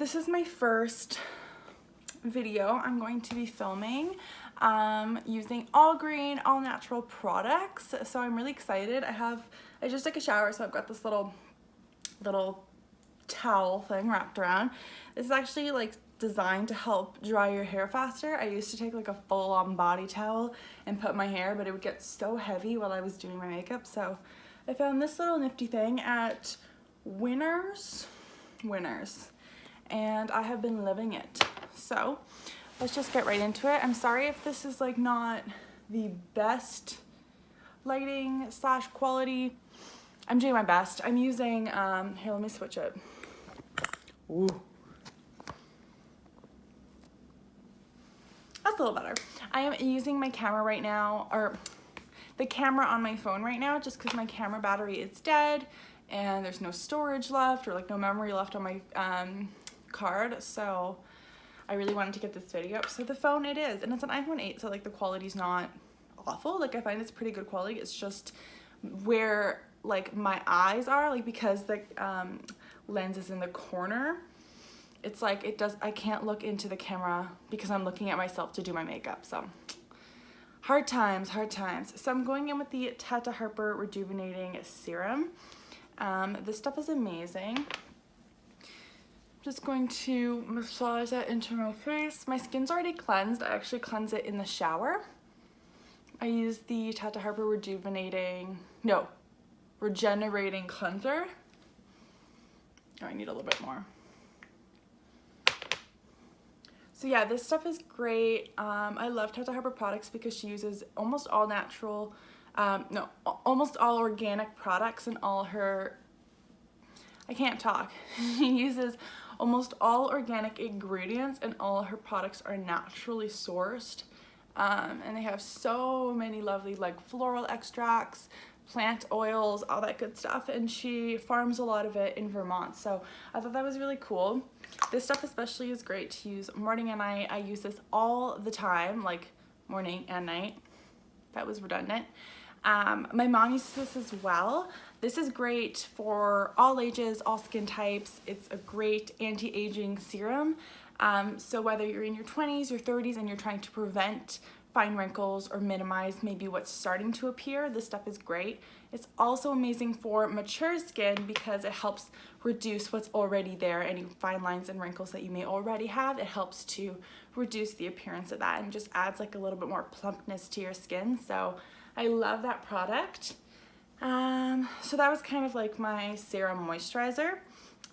This is my first video I'm going to be filming using all green, all natural products. So I'm really excited. I just took a shower, so I've got this little towel thing wrapped around. This is actually like designed to help dry your hair faster. I used to take like a full-on body towel and put in my hair, but it would get so heavy while I was doing my makeup. So I found this little nifty thing at Winners, and I have been living it. So let's just get right into it. I'm sorry if this is like not the best lighting slash quality. I'm doing my best. I'm using, here, let me switch it. Ooh. That's a little better. I am using my camera right now, or the camera on my phone right now, just because my camera battery is dead and there's no storage left, or like no memory left on my card. So I really wanted to get this video up. So the phone it is, and it's an iPhone 8, so like the quality's not awful. Like I find it's pretty good quality. It's just where like my eyes are, like because the lens is in the corner, it's like I can't look into the camera because I'm looking at myself to do my makeup. So hard times. So I'm going in with the Tata Harper Rejuvenating Serum. This stuff is amazing. Just going to massage that into my face. My skin's already cleansed. I actually cleanse it in the shower. I use the Tata Harper Regenerating Cleanser. Oh, I need a little bit more. So yeah, this stuff is great. I love Tata Harper products because she uses almost all natural, almost all organic products in all her, I can't talk. She uses almost all organic ingredients and all her products are naturally sourced. And they have so many lovely like floral extracts, plant oils, all that good stuff, and she farms a lot of it in Vermont, so I thought that was really cool. This stuff especially is great to use morning and night. I use this all the time, like morning and night. That was redundant. My mom uses this as well. This is great for all ages, all skin types. It's a great anti-aging serum. So whether you're in your 20s, your 30s, and you're trying to prevent fine wrinkles or minimize maybe what's starting to appear, this stuff is great. It's also amazing for mature skin because it helps reduce what's already there, any fine lines and wrinkles that you may already have. It helps to reduce the appearance of that and just adds like a little bit more plumpness to your skin. So I love that product. So that was kind of like my serum moisturizer.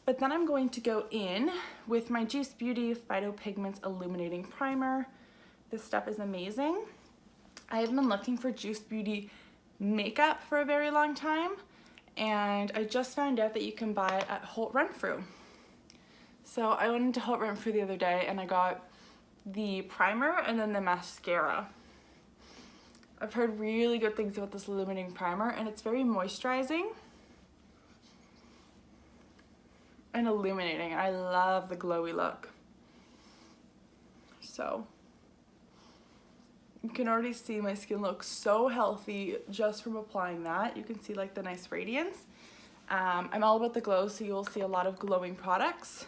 But then I'm going to go in with my Juice Beauty Phyto-Pigments Illuminating Primer. This stuff is amazing. I have been looking for Juice Beauty makeup for a very long time, and I just found out that you can buy it at Holt Renfrew. So I went into Holt Renfrew the other day and I got the primer and then the mascara. I've heard really good things about this illuminating primer, and it's very moisturizing and illuminating. I love the glowy look. So you can already see my skin looks so healthy just from applying that. You can see like the nice radiance. I'm all about the glow, so you'll see a lot of glowing products.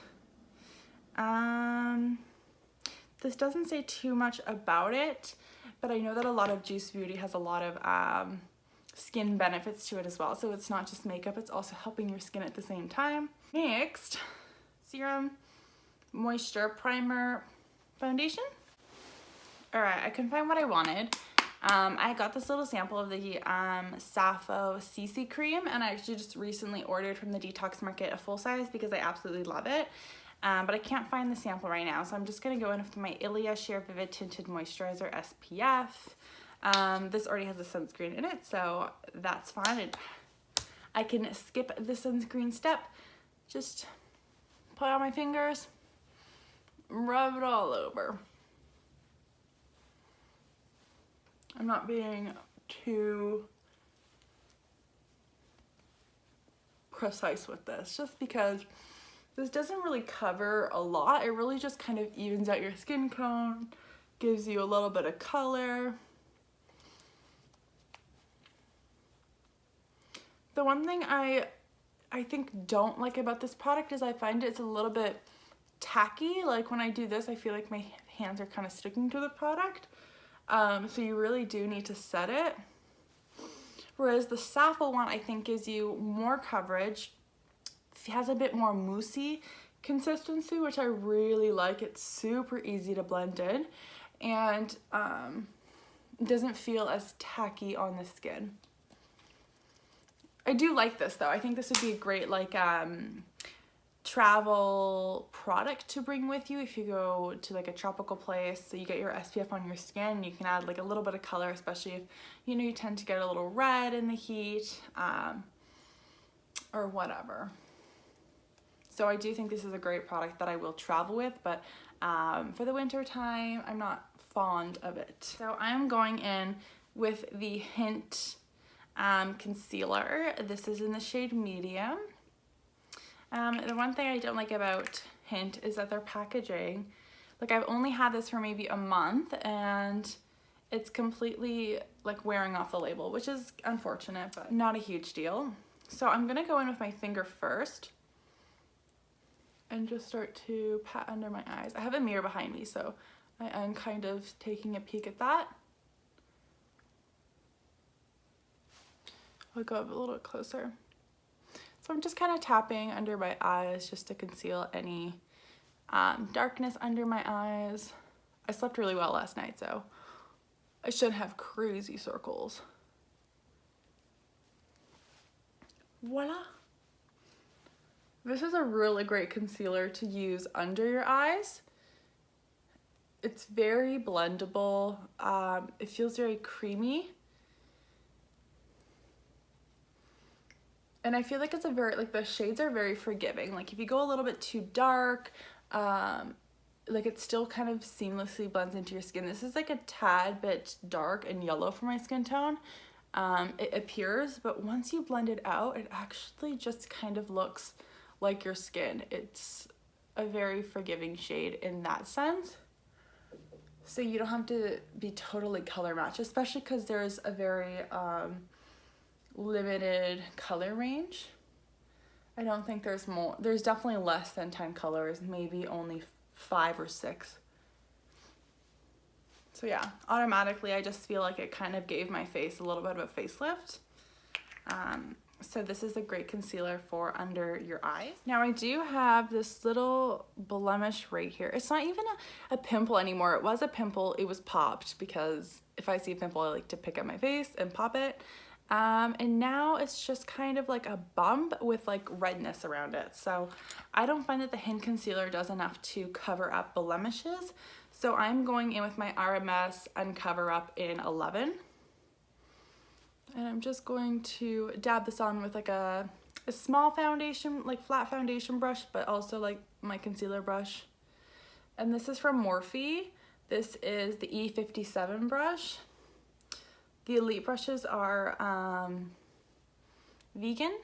This doesn't say too much about it, but I know that a lot of Juice Beauty has a lot of skin benefits to it as well. So it's not just makeup, it's also helping your skin at the same time. Next, serum, moisture, primer, foundation. All right, I couldn't find what I wanted. I got this little sample of the Sappho CC cream, and I actually just recently ordered from the Detox Market a full size because I absolutely love it. But I can't find the sample right now, so I'm just gonna go in with my Ilia Sheer Vivid Tinted Moisturizer SPF. This already has a sunscreen in it, so that's fine. I can skip the sunscreen step. Just put on my fingers, rub it all over. I'm not being too precise with this, just because this doesn't really cover a lot. It really just kind of evens out your skin tone, gives you a little bit of color. The one thing I think don't like about this product is I find it's a little bit tacky. Like when I do this, I feel like my hands are kind of sticking to the product. So you really do need to set it. Whereas the Sappho one, I think, gives you more coverage. It has a bit more moussey consistency, which I really like. It's super easy to blend in, and doesn't feel as tacky on the skin. I do like this though. I think this would be a great like travel product to bring with you if you go to like a tropical place. So you get your SPF on your skin, you can add like a little bit of color, especially if you know you tend to get a little red in the heat or whatever. So I do think this is a great product that I will travel with, but for the winter time, I'm not fond of it. So I'm going in with the Hynt concealer. This is in the shade medium. The one thing I don't like about Hynt is that their packaging, like I've only had this for maybe a month and it's completely like wearing off the label, which is unfortunate, but not a huge deal. So I'm gonna go in with my finger first and just start to pat under my eyes. I have a mirror behind me, so I am kind of taking a peek at that. I'll go up a little bit closer. So I'm just kind of tapping under my eyes just to conceal any darkness under my eyes. I slept really well last night, so I shouldn't have crazy circles. Voila! This is a really great concealer to use under your eyes. It's very blendable. It feels very creamy. And I feel like it's a very, like the shades are very forgiving. Like if you go a little bit too dark, like it still kind of seamlessly blends into your skin. This is like a tad bit dark and yellow for my skin tone. It appears, but once you blend it out, it actually just kind of looks like your skin. It's a very forgiving shade in that sense. So you don't have to be totally color matched, especially because there's a very limited color range. I don't think there's more. There's definitely less than 10 colors, maybe only 5 or 6. So yeah, automatically I just feel like it kind of gave my face a little bit of a facelift. So this is a great concealer for under your eyes. Now I do have this little blemish right here. It's not even a pimple anymore. It was a pimple, it was popped because if I see a pimple, I like to pick up my face and pop it. And now it's just kind of like a bump with like redness around it. So I don't find that the Hynt concealer does enough to cover up blemishes. So I'm going in with my RMS Uncover Up in 11. And I'm just going to dab this on with like a small foundation, like flat foundation brush, but also like my concealer brush. And this is from Morphe. This is the E57 brush. The Elite brushes are vegan.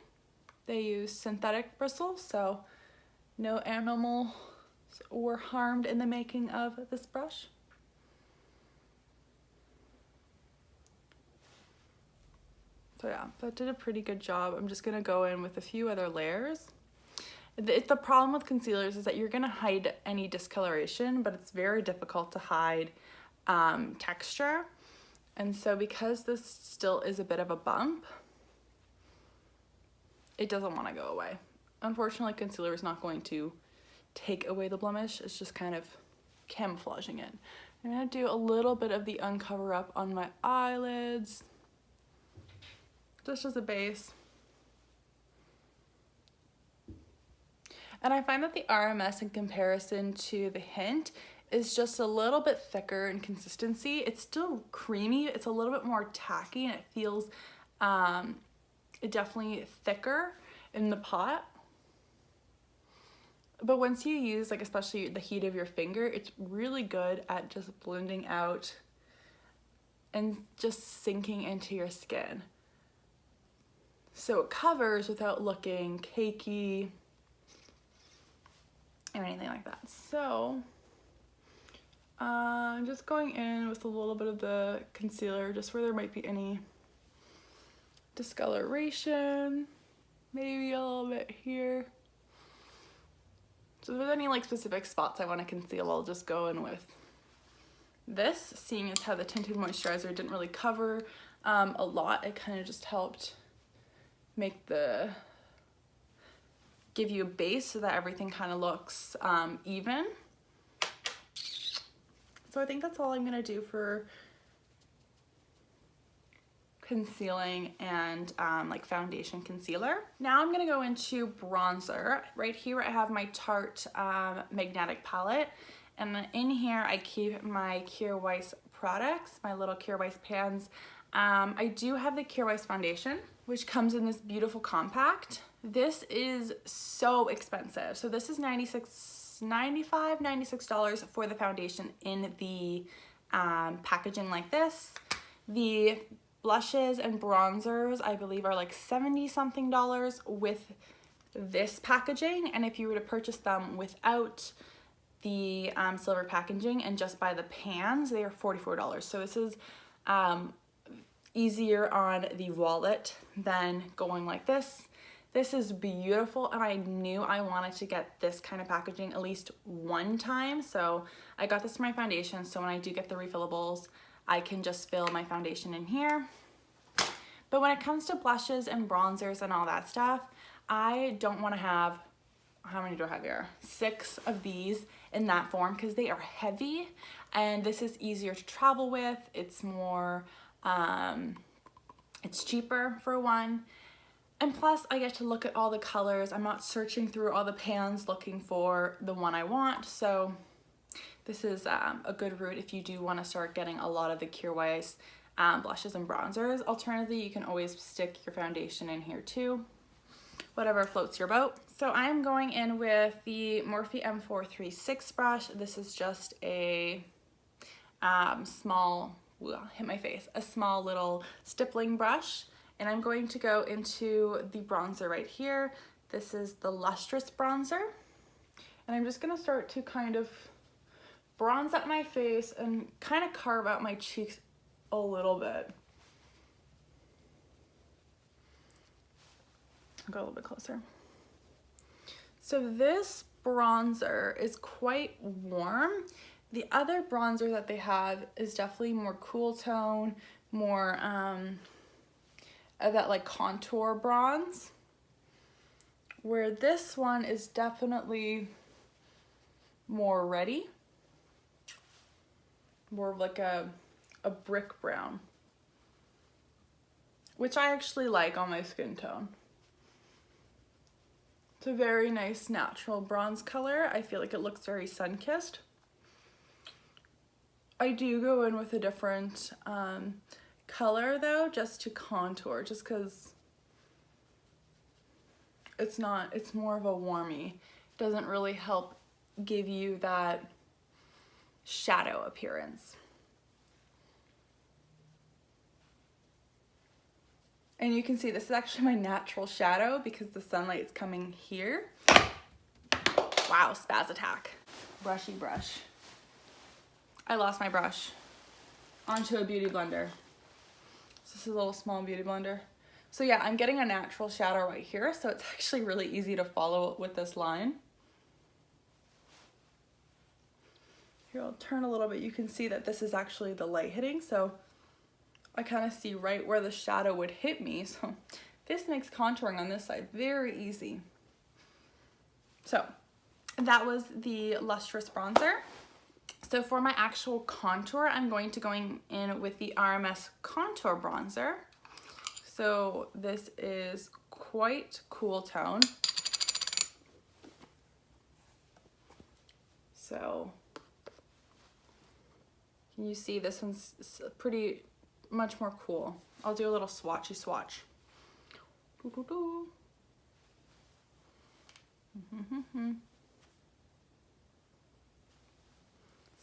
They use synthetic bristles, so no animals were harmed in the making of this brush. So yeah, that did a pretty good job. I'm just gonna go in with a few other layers. The problem with concealers is that you're gonna hide any discoloration, but it's very difficult to hide texture. And so because this still is a bit of a bump, it doesn't want to go away. Unfortunately, concealer is not going to take away the blemish. It's just kind of camouflaging it. I'm going to do a little bit of the Uncover Up on my eyelids, just as a base. And I find that the RMS in comparison to the Hynt is just a little bit thicker in consistency. It's still creamy. It's a little bit more tacky and it feels definitely thicker in the pot. But once you use like especially the heat of your finger, it's really good at just blending out and just sinking into your skin. So it covers without looking cakey or anything like that. So I'm just going in with a little bit of the concealer just where there might be any discoloration, maybe a little bit here, So if there's any like specific spots I want to conceal, I'll just go in with this, seeing as how the tinted moisturizer didn't really cover a lot. It kind of just helped give you a base so that everything kind of looks even. So I think that's all I'm gonna do for concealing and like foundation concealer. Now I'm gonna go into bronzer. Right here I have my Tarte Magnetic palette, and in here I keep my Kjaer Weis products, my little Kjaer Weis pans. I do have the Kjaer Weis foundation, which comes in this beautiful compact. This is so expensive. So this is $96 for the foundation in the packaging like this. The blushes and bronzers, I believe, are like $70 something with this packaging. And if you were to purchase them without the silver packaging and just buy the pans, they are $44. So this is easier on the wallet than going like this. This is beautiful, and I knew I wanted to get this kind of packaging at least one time. So I got this for my foundation, so when I do get the refillables, I can just fill my foundation in here. But when it comes to blushes and bronzers and all that stuff, I don't want to have, how many do I have here? 6 of these in that form, because they are heavy, and this is easier to travel with. It's more, it's cheaper for one. And plus I get to look at all the colors. I'm not searching through all the pans looking for the one I want. So this is a good route if you do want to start getting a lot of the Kjaer Weis blushes and bronzers. Alternatively, you can always stick your foundation in here too, whatever floats your boat. So I'm going in with the Morphe M436 brush. This is just a small, hit my face, a small little stippling brush. And I'm going to go into the bronzer right here. This is the Lustrous bronzer. And I'm just gonna start to kind of bronze up my face and kind of carve out my cheeks a little bit. I'll go a little bit closer. So this bronzer is quite warm. The other bronzer that they have is definitely more cool tone, more that like contour bronze, where this one is definitely more ready, more of like a brick brown, which I actually like on my skin tone. It's a very nice natural bronze color. I feel like it looks very sun-kissed. I do go in with a different color though, just to contour, just because it's more of a warmy. It doesn't really help give you that shadow appearance. And you can see this is actually my natural shadow because the sunlight is coming here. Wow, spaz attack. Brushy brush. I lost my brush onto a beauty blender. So this is a little small beauty blender. So yeah, I'm getting a natural shadow right here, so it's actually really easy to follow with this line. Here, I'll turn a little bit. You can see that this is actually the light hitting, so I kind of see right where the shadow would hit me. So this makes contouring on this side very easy. So that was the Lustrous bronzer. So for my actual contour, I'm going to go in with the RMS Contour Bronzer. So this is quite cool tone. So can you see this one's pretty much more cool. I'll do a little swatchy swatch.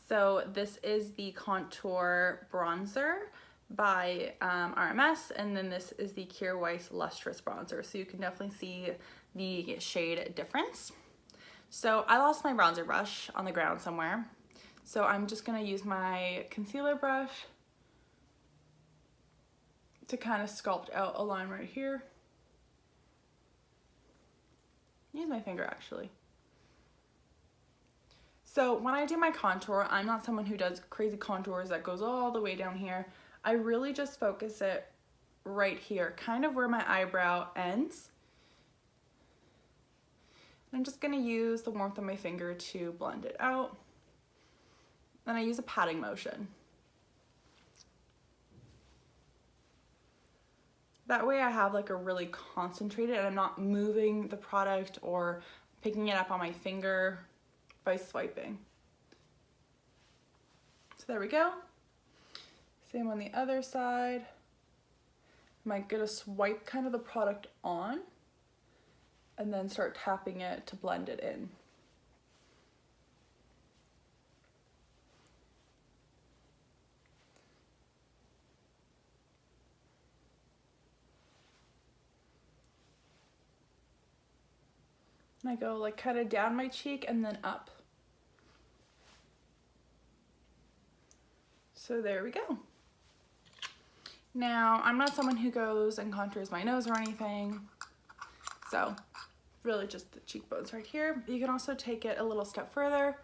So this is the Contour Bronzer by RMS, and then this is the Kjaer Weis Lustrous Bronzer. So you can definitely see the shade difference. So I lost my bronzer brush on the ground somewhere. So I'm just gonna use my concealer brush to kind of sculpt out a line right here. Use my finger actually. So when I do my contour, I'm not someone who does crazy contours that goes all the way down here. I really just focus it right here, kind of where my eyebrow ends. I'm just gonna use the warmth of my finger to blend it out. Then I use a patting motion. That way I have like a really concentrated, and I'm not moving the product or picking it up on my finger by swiping. So there we go. Same on the other side. I'm gonna swipe kind of the product on and then start tapping it to blend it in. And I go like kind of down my cheek and then up. So there we go. Now, I'm not someone who goes and contours my nose or anything. So really just the cheekbones right here. You can also take it a little step further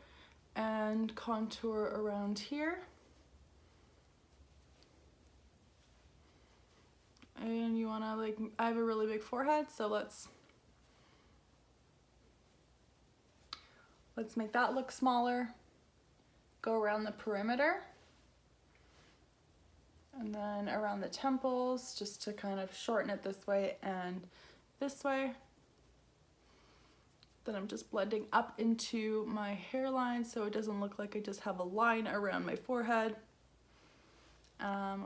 and contour around here. And you wanna like, I have a really big forehead, so let's make that look smaller. Go around the perimeter. And then around the temples, just to kind of shorten it this way and this way. Then I'm just blending up into my hairline so it doesn't look like I just have a line around my forehead.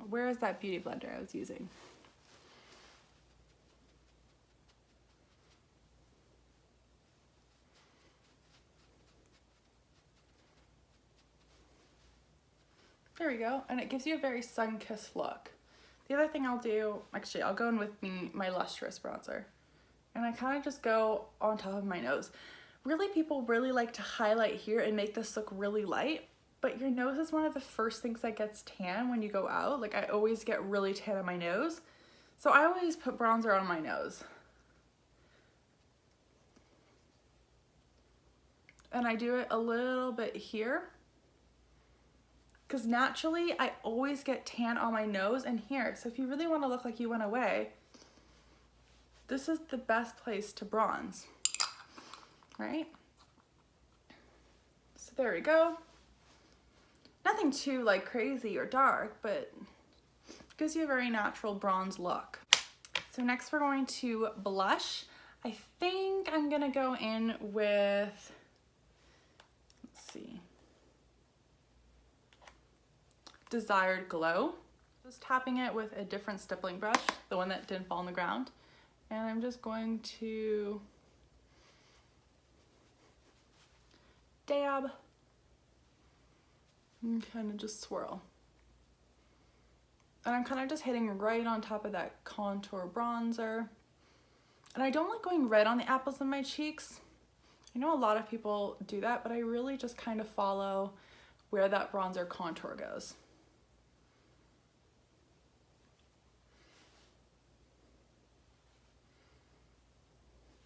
Where is that beauty blender I was using? There we go, and it gives you a very sun-kissed look. The other thing I'll do, actually I'll go in with my lustrous bronzer, and I kind of just go on top of my nose. Really, people really like to highlight here and make this look really light, but your nose is one of the first things that gets tan when you go out. Like I always get really tan on my nose, so I always put bronzer on my nose. And I do it a little bit here, because naturally I always get tan on my nose and here. So if you really want to look like you went away, this is the best place to bronze, right? So there we go. Nothing too like crazy or dark, but gives you a very natural bronze look. So next we're going to blush. I think I'm gonna go in with, let's see, Desired Glow. Just tapping it with a different stippling brush, the one that didn't fall on the ground. And I'm just going to dab and kind of just swirl. And I'm kind of just hitting right on top of that contour bronzer. And I don't like going red on the apples of my cheeks. I know a lot of people do that, but I really just kind of follow where that bronzer contour goes.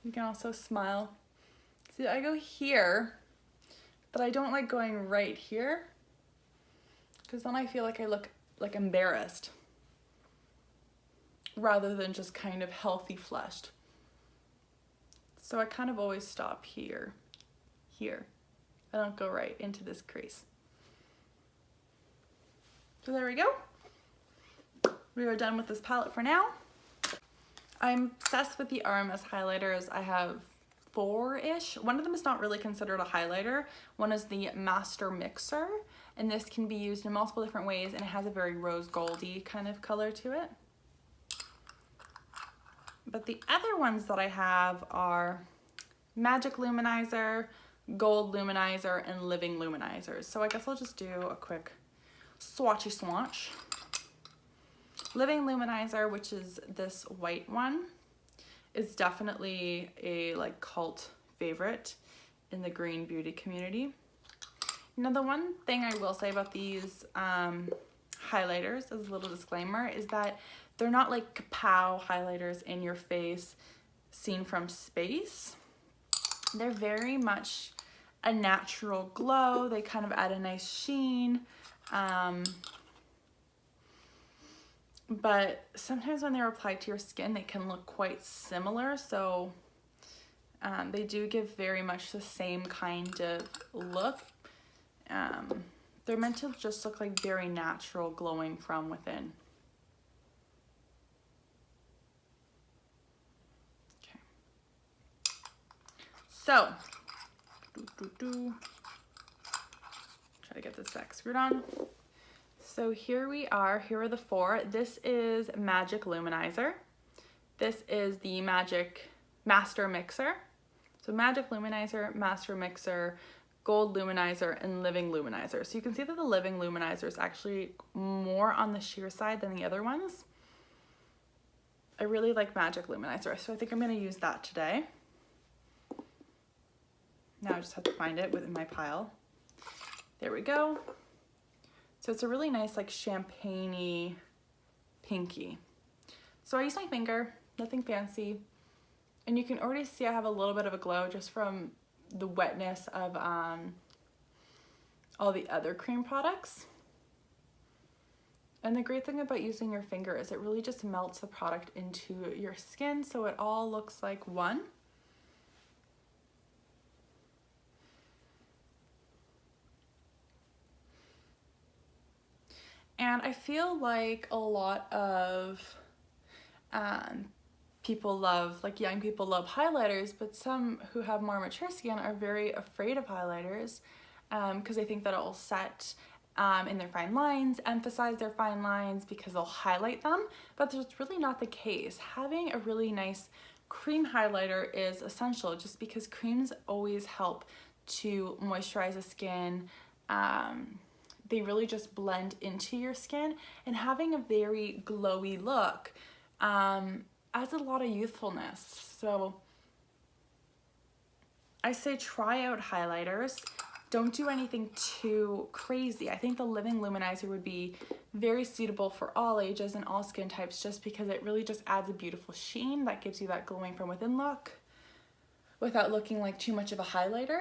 You can also smile. See, I go here, but I don't like going right here, because then I feel like I look like embarrassed rather than just kind of healthy flushed. So I kind of always stop here. I don't go right into this crease. So there we go. We are done with this palette for now. I'm obsessed with the RMS highlighters. I have 4-ish. One of them is not really considered a highlighter. One is the Master Mixer, and this can be used in multiple different ways, and it has a very rose goldy kind of color to it. But the other ones that I have are Magic Luminizer, Gold Luminizer, and Living Luminizers. So I guess I'll just do a quick swatchy swatch. Living Luminizer, which is this white one, is definitely a like cult favorite in the green beauty community. Now the one thing I will say about these highlighters, as a little disclaimer, is that they're not like kapow highlighters in your face seen from space. They're very much a natural glow. They kind of add a nice sheen. But sometimes when they're applied to your skin, they can look quite similar. So they do give very much the same kind of look. They're meant to just look like very natural, glowing from within. Okay. So, try to get this back screwed on. So here we are, here are the four. This is Magic Luminizer. This is the Magic Master Mixer. So Magic Luminizer, Master Mixer, Gold Luminizer, and Living Luminizer. So you can see that the Living Luminizer is actually more on the sheer side than the other ones. I really like Magic Luminizer, so I think I'm gonna use that today. Now I just have to find it within my pile. There we go. So it's a really nice, like, champagne-y pinky. So I use my finger, nothing fancy. And you can already see I have a little bit of a glow just from the wetness of all the other cream products. And the great thing about using your finger is it really just melts the product into your skin so it all looks like one. And I feel like a lot of people love, like young people love highlighters, but some who have more mature skin are very afraid of highlighters because they think that it will set in their fine lines, emphasize their fine lines because they'll highlight them, but that's really not the case. Having a really nice cream highlighter is essential just because creams always help to moisturize the skin. They really just blend into your skin, and having a very glowy look adds a lot of youthfulness. So I say try out highlighters. Don't do anything too crazy. I think the Living Luminizer would be very suitable for all ages and all skin types just because it really just adds a beautiful sheen that gives you that glowing from within look without looking like too much of a highlighter.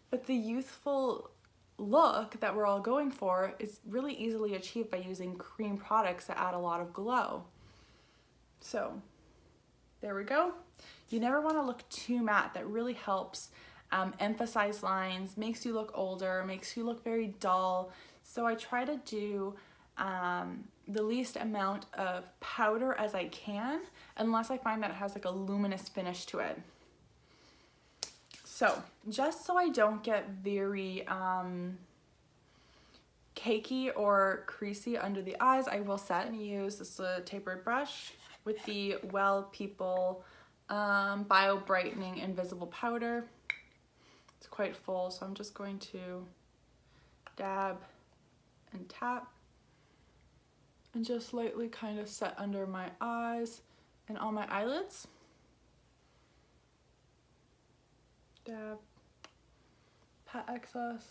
But the youthful look that we're all going for is really easily achieved by using cream products that add a lot of glow. So there we go. You never want to look too matte. That really helps emphasize lines, makes you look older, makes you look very dull. So I try to do the least amount of powder as I can, unless I find that it has like a luminous finish to it. So just so I don't get very cakey or creasy under the eyes, I will set and use this tapered brush with the Well People Bio Brightening Invisible Powder. It's quite full, so I'm just going to dab and tap and just lightly kind of set under my eyes and on my eyelids. Dab, pat excess.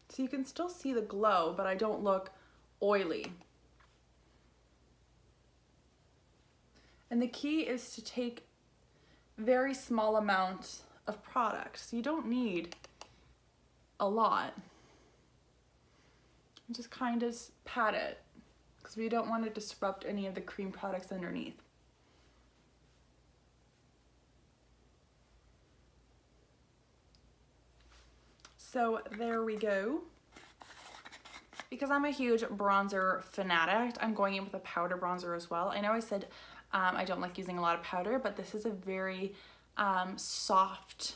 So you can still see the glow, but I don't look oily. And the key is to take very small amounts of product. So you don't need a lot. And just kind of pat it, because we don't want to disrupt any of the cream products underneath. So there we go. Because I'm a huge bronzer fanatic, I'm going in with a powder bronzer as well. I know I said I don't like using a lot of powder, but this is a very soft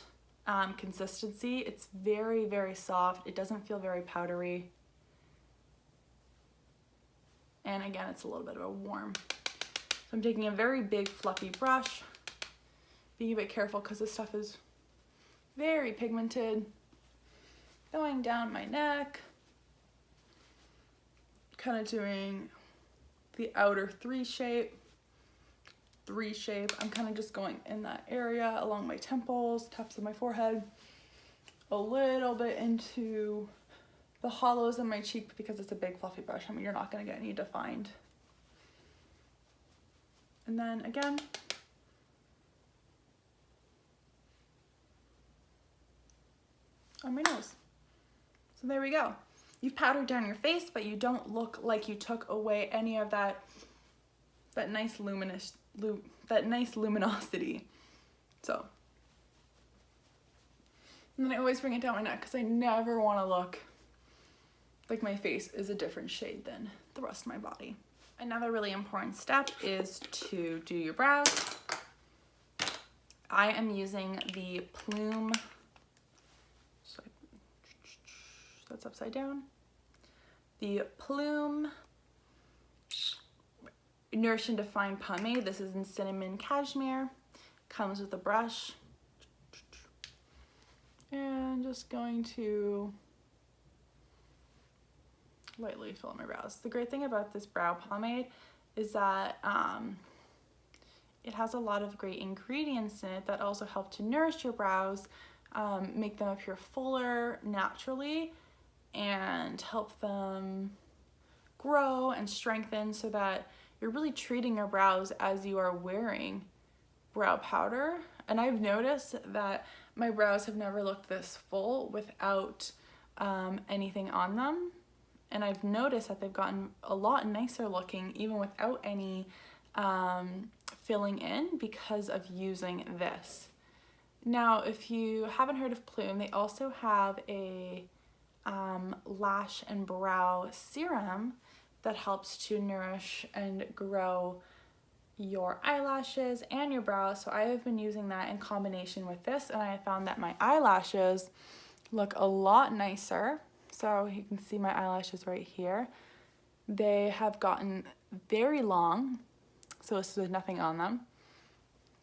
consistency. It's very, very soft. It doesn't feel very powdery. And again, it's a little bit of a warm. So I'm taking a very big fluffy brush, being a bit careful because this stuff is very pigmented. Going down my neck, kind of doing the outer three shape. I'm kind of just going in that area along my temples, tops of my forehead, a little bit into the hollows of my cheek because it's a big fluffy brush. I mean, you're not going to get any defined then again, on my nose. So there we go. You've powdered down your face, but you don't look like you took away any of that nice luminosity. So, and then I always bring it down my neck because I never want to look like my face is a different shade than the rest of my body. Another really important step is to do your brows. I am using the Plume, so that's upside down, the Plume Nourish and Define Pomade. This is in Cinnamon Cashmere. Comes with a brush. And just going to lightly fill in my brows. The great thing about this brow pomade is that it has a lot of great ingredients in it that also help to nourish your brows, make them appear fuller naturally, and help them grow and strengthen so that you're really treating your brows as you are wearing brow powder. And I've noticed that my brows have never looked this full without anything on them. And I've noticed that they've gotten a lot nicer looking even without any filling in because of using this. Now, if you haven't heard of Plume, they also have a lash and brow serum that helps to nourish and grow your eyelashes and your brows. So I have been using that in combination with this, and I found that my eyelashes look a lot nicer. So you can see my eyelashes right here. They have gotten very long, so this is with nothing on them.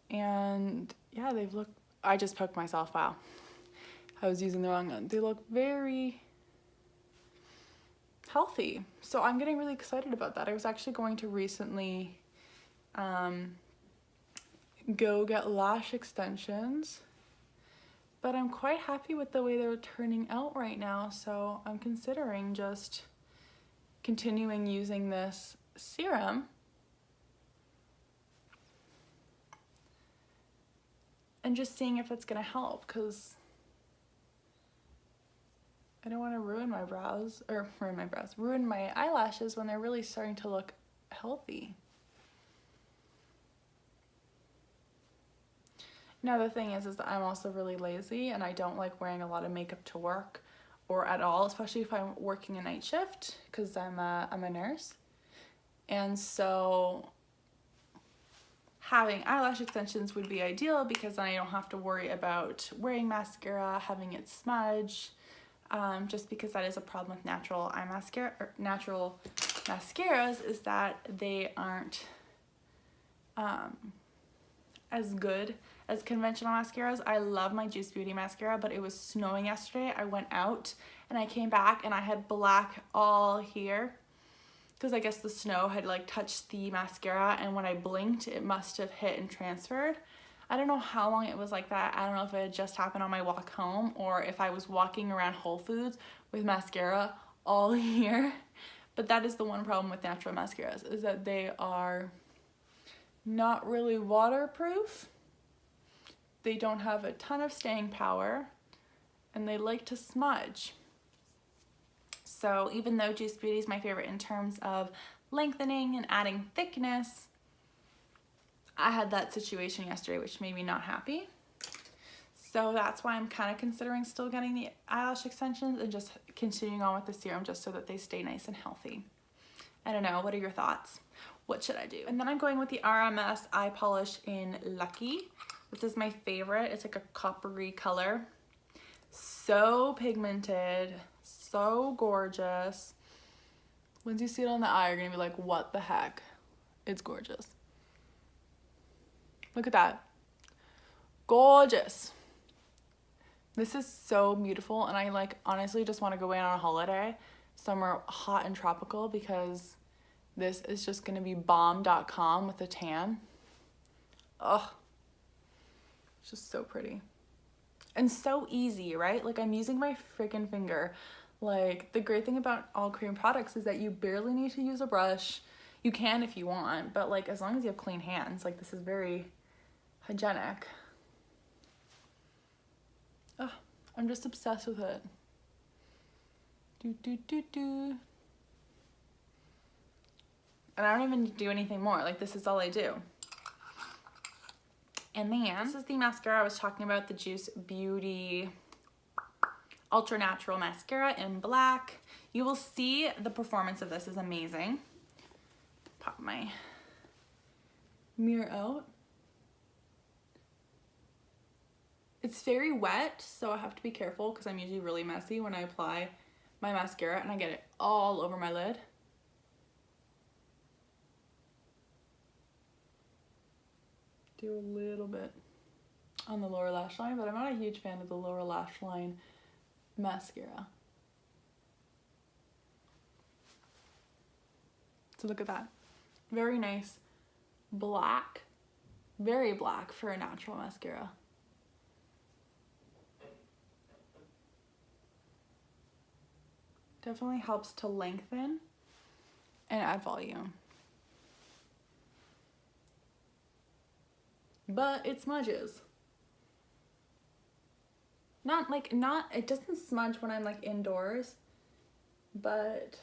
And yeah, they've looked, I just poked myself, wow. I was using the wrong one. They look very healthy. So I'm getting really excited about that. I was actually going to recently go get lash extensions, but I'm quite happy with the way they're turning out right now. So I'm considering just continuing using this serum and just seeing if it's gonna help, because I don't want to ruin my brows, or ruin my eyelashes when they're really starting to look healthy. Now the thing is that I'm also really lazy and I don't like wearing a lot of makeup to work or at all, especially if I'm working a night shift, because I'm a nurse. And so having eyelash extensions would be ideal, because then I don't have to worry about wearing mascara, having it smudge, just because that is a problem with natural eye mascara, or natural mascaras, is that they aren't as good as conventional mascaras. I love my Juice Beauty mascara, but it was snowing yesterday. I went out and I came back and I had black all here, because I guess the snow had like touched the mascara, and when I blinked it must have hit and transferred. I don't know how long it was like that. I don't know if it had just happened on my walk home or if I was walking around Whole Foods with mascara all year. But that is the one problem with natural mascaras, is that they are not really waterproof. They don't have a ton of staying power, and they like to smudge. So even though Juice Beauty is my favorite in terms of lengthening and adding thickness, I had that situation yesterday which made me not happy. So that's why I'm kind of considering still getting the eyelash extensions and just continuing on with the serum, just so that they stay nice and healthy. I don't know, what are your thoughts? What should I do? And then I'm going with the RMS eye polish in Lucky. This is my favorite. It's like a coppery color. So pigmented, so gorgeous. Once you see it on the eye, you're gonna be like, what the heck? It's gorgeous. Look at that. Gorgeous. This is so beautiful, and I like honestly just want to go away on a holiday somewhere hot and tropical, because this is just gonna be bomb.com with a tan. Ugh. It's just so pretty. And so easy, right? Like, I'm using my freaking finger. Like, the great thing about all cream products is that you barely need to use a brush. You can if you want, but like as long as you have clean hands, like this is very hygienic. Oh, I'm just obsessed with it. And I don't even do anything more. Like this is all I do. And then this is the mascara I was talking about, the Juice Beauty Ultra Natural Mascara in black. You will see the performance of this is amazing. Pop my mirror out. It's very wet, so I have to be careful because I'm usually really messy when I apply my mascara and I get it all over my lid. Do a little bit on the lower lash line, but I'm not a huge fan of the lower lash line mascara. So look at that. Very nice black, very black for a natural mascara. Definitely helps to lengthen and add volume. But it smudges. It doesn't smudge when I'm like indoors, but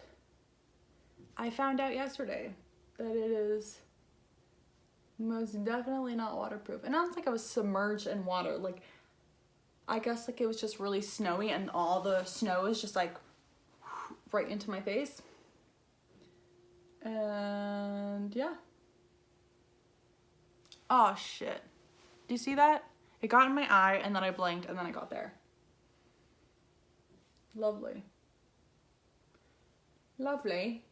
I found out yesterday that it is most definitely not waterproof. And not like I was submerged in water. Like, I guess like it was just really snowy and all the snow is just like right into my face. And yeah. Oh shit. Do you see that? It got in my eye and then I blinked and then I got there. Lovely. Lovely.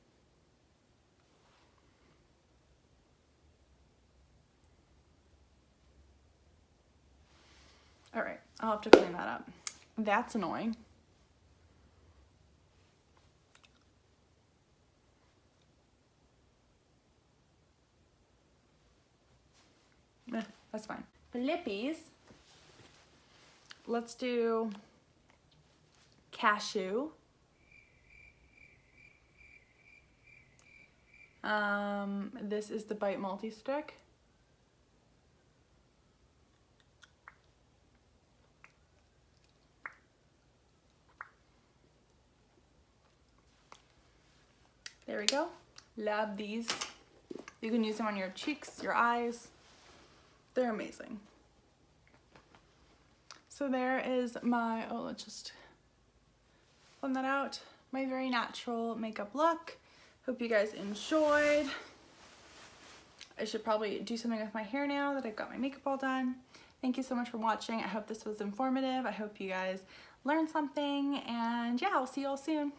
All right, I'll have to clean that up. That's annoying. That's fine. For lippies, let's do cashew. This is the Bite Multi-Stick. There we go. Love these. You can use them on your cheeks, your eyes. They're amazing. So there is my, oh, let's just blend that out. My very natural makeup look. Hope you guys enjoyed. I should probably do something with my hair now that I've got my makeup all done. Thank you so much for watching. I hope this was informative. I hope you guys learned something, and yeah, I'll see you all soon.